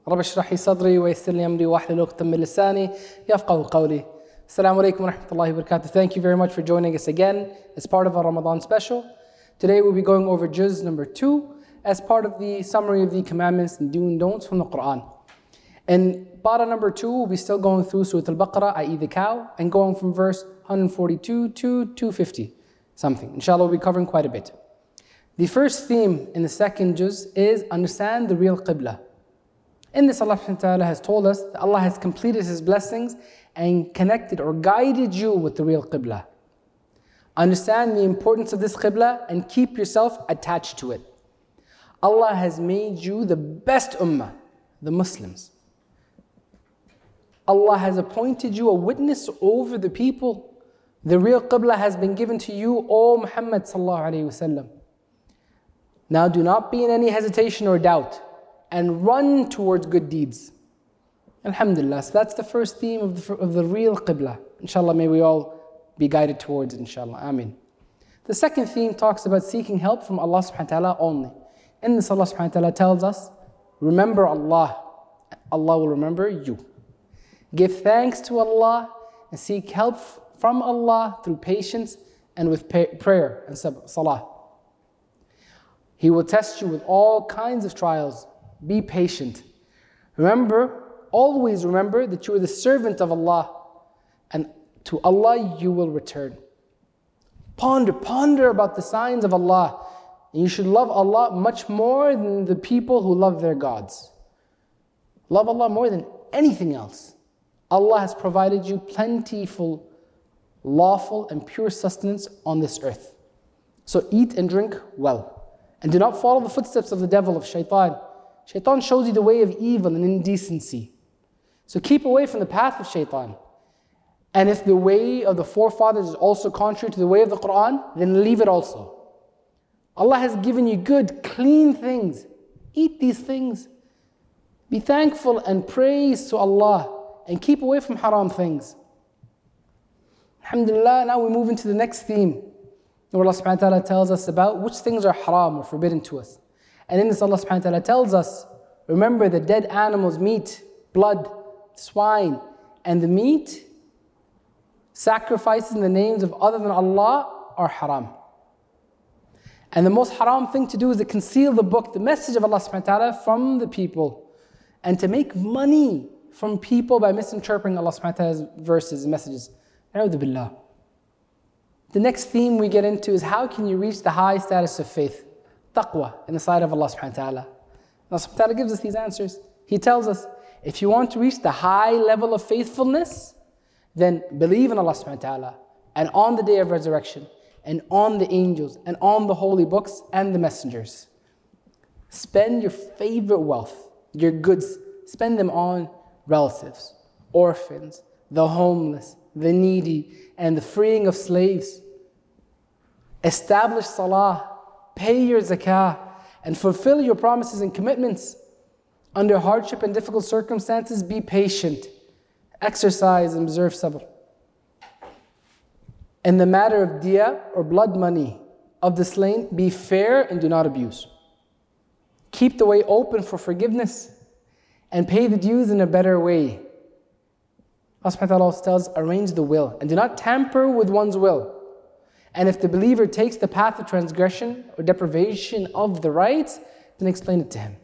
رب اشرح لي صدري ويسر لي أمري واحلل عقدة من لساني يفقهوا قولي. Assalamu alaikum wa rahmatullahi wa barakatuh. Thank you very much for joining us again as part of our Ramadan special. Today we'll be going over juz number 2 as part of the summary of the commandments and do and don'ts from the Qur'an. In para number 2, we'll be still going through Surah Al-Baqarah, i.e. the cow, and going from verse 142 to 250 something. Inshallah, we'll be covering quite a bit. The first theme in the second juz is understand the real qibla. In this, Allah subhanahu wa ta'ala has told us that Allah has completed His blessings and connected or guided you with the real qibla. Understand the importance of this qibla and keep yourself attached to it. Allah has made you the best ummah, the Muslims. Allah has appointed you a witness over the people. The real qibla has been given to you, O Muhammad sallallahu alayhi wa sallam. Now do not be in any hesitation or doubt and run towards good deeds. Alhamdulillah. So that's the first theme of the real qibla. Inshallah, may we all be guided towards it, inshallah. Ameen. The second theme talks about seeking help from Allah subhanahu wa ta'ala only. In this, Allah subhanahu wa ta'ala tells us, remember Allah, Allah will remember you. Give thanks to Allah and seek help from Allah through patience and with prayer and salah. He will test you with all kinds of trials. Be patient. Always remember that you are the servant of Allah, and to Allah you will return. Ponder about the signs of Allah. And you should love Allah much more than the people who love their gods. Love Allah more than anything else. Allah has provided you plentiful, lawful and pure sustenance on this earth. So eat and drink well. And do not follow the footsteps of the devil, of shaitan. Shaitan shows you the way of evil and indecency. So keep away from the path of shaitan. And if the way of the forefathers is also contrary to the way of the Qur'an, then leave it also. Allah has given you good, clean things. Eat these things. Be thankful and praise to Allah. And keep away from haram things. Alhamdulillah, now we move into the next theme, where Allah subhanahu wa ta'ala tells us about which things are haram or forbidden to us. And in this, Allah subhanahu wa ta'ala tells us, remember the dead animals, meat, blood, swine, and the meat sacrifices in the names of other than Allah are haram. And the most haram thing to do is to conceal the book, the message of Allah subhanahu wa ta'ala from the people, and to make money from people by misinterpreting Allah subhanahu wa ta'ala's verses and messages. A'udhu billah. The next theme we get into is how can you reach the high status of faith, taqwa, in the sight of Allah subhanahu wa ta'ala. Allah subhanahu wa ta'ala gives us these answers. He tells us, if you want to reach the high level of faithfulness, then believe in Allah subhanahu wa ta'ala, and on the day of resurrection, and on the angels, and on the holy books and the messengers. Spend your favorite wealth, your goods, spend them on relatives, orphans, the homeless, the needy, and the freeing of slaves. Establish salah, pay your zakah, and fulfill your promises and commitments. Under hardship and difficult circumstances, be patient. Exercise and observe sabr. In the matter of diya or blood money of the slain, be fair and do not abuse. Keep the way open for forgiveness and pay the dues in a better way. Allah subhanahu wa ta'ala also tells, arrange the will and do not tamper with one's will. And if the believer takes the path of transgression or deprivation of the rights, then explain it to him.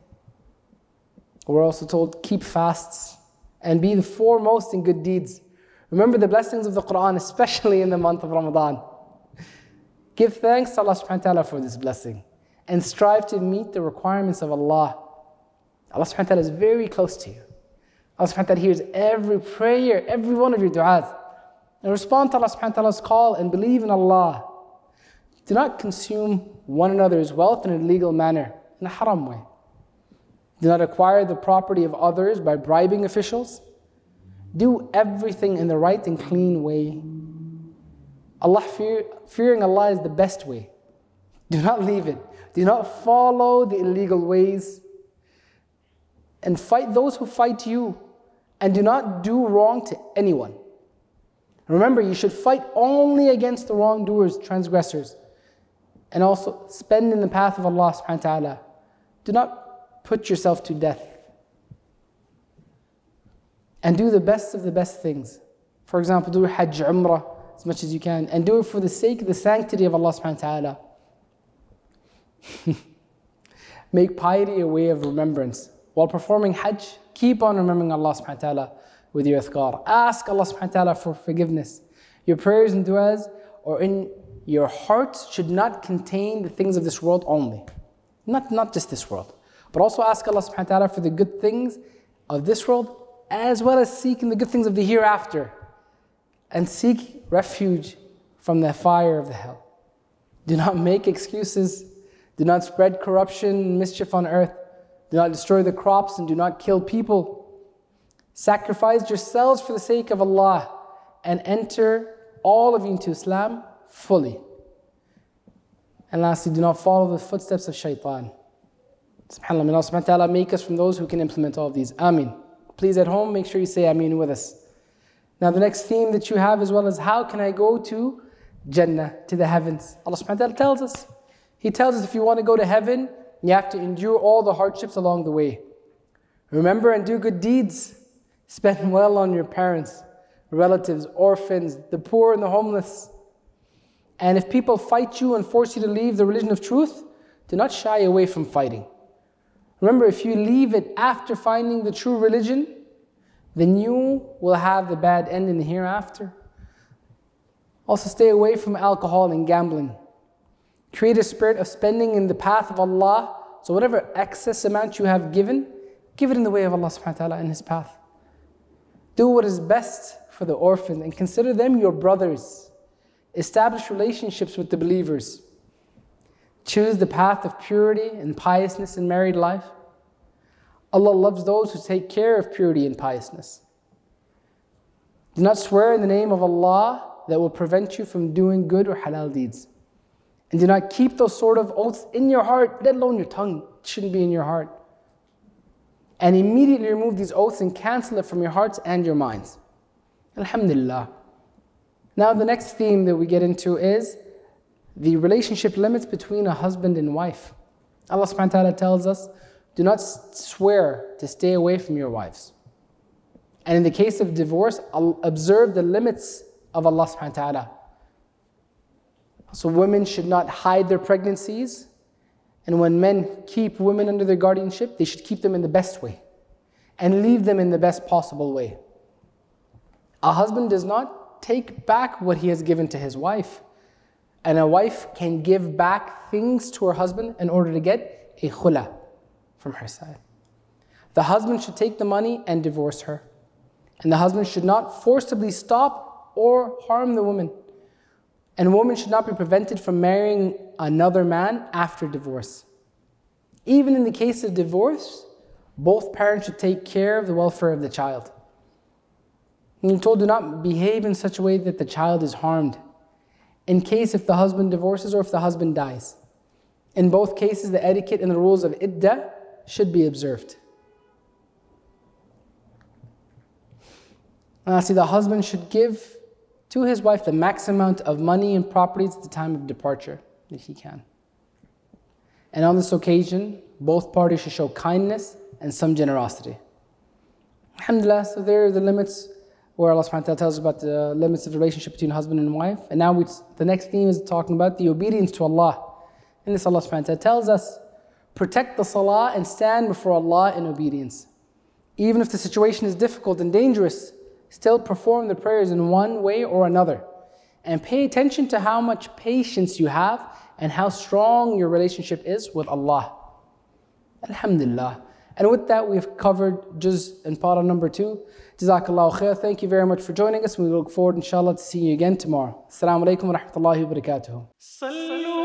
We're also told, keep fasts and be the foremost in good deeds. Remember the blessings of the Qur'an, especially in the month of Ramadan. Give thanks to Allah subhanahu wa ta'ala for this blessing and strive to meet the requirements of Allah. Allah subhanahu wa ta'ala is very close to you. Allah subhanahu wa ta'ala hears every prayer, every one of your du'as. And respond to Allah subhanahu wa ta'ala's call and believe in Allah. Do not consume one another's wealth in an illegal manner, in a haram way. Do not acquire the property of others by bribing officials. Do everything in the right and clean way. Fearing Allah is the best way. Do not leave it. Do not follow the illegal ways. And fight those who fight you. And do not do wrong to anyone. Remember, you should fight only against the wrongdoers, transgressors. And also spend in the path of Allah subhanahu wa ta'ala. Do not put yourself to death. and do the best of the best things. For example, do Hajj, Umrah as much as you can, and do it for the sake of the sanctity of Allah subhanahu wa ta'ala. Make piety a way of remembrance. While performing Hajj, keep on remembering Allah subhanahu wa ta'ala with your adhkar. Ask Allah subhanahu wa ta'ala for forgiveness. Your prayers and du'as or in your heart should not contain the things of this world only. Not just this world. But also ask Allah subhanahu wa ta'ala for the good things of this world, as well as seeking the good things of the hereafter. And seek refuge from the fire of the hell. Do not make excuses. Do not spread corruption and mischief on earth. Do not destroy the crops and do not kill people. Sacrifice yourselves for the sake of Allah and enter all of you into Islam fully. And lastly, do not follow the footsteps of shaitan. SubhanAllah, may Allah subhanahu wa ta'ala make us from those who can implement all of these. Ameen. Please at home, make sure you say Ameen with us. Now the next theme that you have as well is how can I go to Jannah, to the heavens? Allah subhanahu wa ta'ala tells us. He tells us if you want to go to heaven, you have to endure all the hardships along the way. Remember and do good deeds. Spend well on your parents, relatives, orphans, the poor and the homeless. And if people fight you and force you to leave the religion of truth, do not shy away from fighting. Remember, if you leave it after finding the true religion, then you will have the bad end in the hereafter. Also stay away from alcohol and gambling. Create a spirit of spending in the path of Allah. So whatever excess amount you have given, give it in the way of Allah subhanahu wa ta'ala in His path. Do what is best for the orphan and consider them your brothers. Establish relationships with the believers. Choose the path of purity and piousness in married life. Allah loves those who take care of purity and piousness. Do not swear in the name of Allah that will prevent you from doing good or halal deeds. And do not keep those sort of oaths in your heart, let alone your tongue. It shouldn't be in your heart. And immediately remove these oaths and cancel it from your hearts and your minds. Alhamdulillah. Now the next theme that we get into is the relationship limits between a husband and wife. Allah subhanahu wa ta'ala tells us, do not swear to stay away from your wives. And in the case of divorce, observe the limits of Allah subhanahu wa ta'ala. So women should not hide their pregnancies. And when men keep women under their guardianship, they should keep them in the best way and leave them in the best possible way. A husband does not take back what he has given to his wife. And a wife can give back things to her husband in order to get a khula from her side. The husband should take the money and divorce her. And the husband should not forcibly stop or harm the woman. And a woman should not be prevented from marrying another man after divorce. Even in the case of divorce, both parents should take care of the welfare of the child. And you're told, do not behave in such a way that the child is harmed. In case if the husband divorces or if the husband dies. In both cases, the etiquette and the rules of iddah should be observed. And lastly, the husband should give to his wife the maximum amount of money and properties at the time of departure that he can. And on this occasion, both parties should show kindness and some generosity. Alhamdulillah, so there are the limits where Allah subhanahu wa ta'ala tells us about the limits of the relationship between husband and wife. And now the next theme is talking about the obedience to Allah. In this, Allah subhanahu wa ta'ala tells us, protect the salah and stand before Allah in obedience. Even if the situation is difficult and dangerous, still perform the prayers in one way or another. And pay attention to how much patience you have and how strong your relationship is with Allah. Alhamdulillah. And with that, we've covered juz and para number 2. Jazakallahu khair. Thank you very much for joining us. We look forward, inshallah, to seeing you again tomorrow. Assalamu alaikum wa rahmatullahi wa barakatuh.